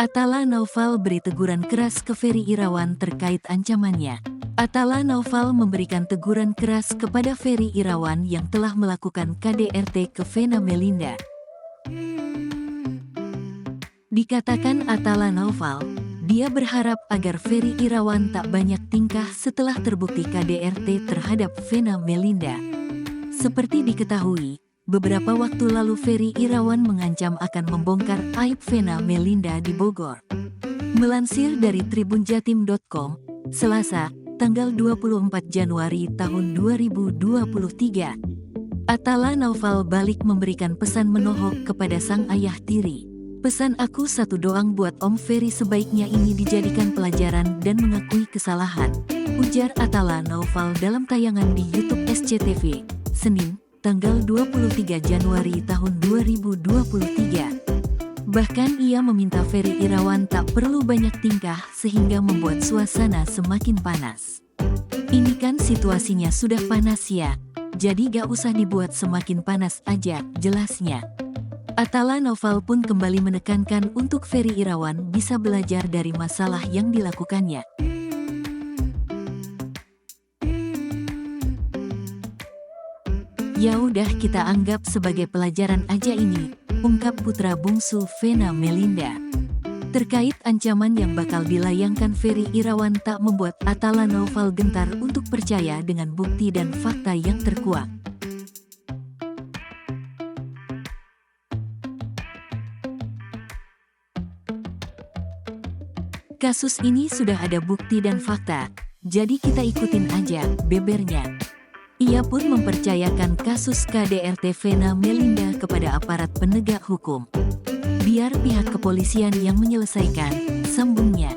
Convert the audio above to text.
Atala Naufal beri teguran keras ke Ferry Irawan terkait ancamannya. Atala Naufal memberikan teguran keras kepada Ferry Irawan yang telah melakukan KDRT ke Vena Melinda. Dikatakan Atala Naufal, dia berharap agar Ferry Irawan tak banyak tingkah setelah terbukti KDRT terhadap Vena Melinda. Seperti diketahui, beberapa waktu lalu Ferry Irawan mengancam akan membongkar aib Vena Melinda di Bogor. Melansir dari tribunjatim.com, Selasa, tanggal 24 Januari tahun 2023, Atala Naufal balik memberikan pesan menohok kepada sang ayah tiri. Pesan aku satu doang buat Om Ferry, sebaiknya ini dijadikan pelajaran dan mengakui kesalahan, ujar Atala Naufal dalam tayangan di YouTube SCTV, Senin, tanggal 23 Januari tahun 2023. Bahkan ia meminta Ferry Irawan tak perlu banyak tingkah sehingga membuat suasana semakin panas. Ini kan situasinya sudah panas ya, jadi gak usah dibuat semakin panas aja, jelasnya. Atala Naufal pun kembali menekankan untuk Ferry Irawan bisa belajar dari masalah yang dilakukannya. Ya udah, kita anggap sebagai pelajaran aja ini, ungkap putra bungsu Vena Melinda. Terkait ancaman yang bakal dilayangkan Ferry Irawan tak membuat Atala Naufal gentar untuk percaya dengan bukti dan fakta yang terkuak. Kasus ini sudah ada bukti dan fakta, jadi kita ikutin aja, bebernya. Ia pun mempercayakan kasus KDRT Vena Melinda kepada aparat penegak hukum. Biar pihak kepolisian yang menyelesaikan, sambungnya.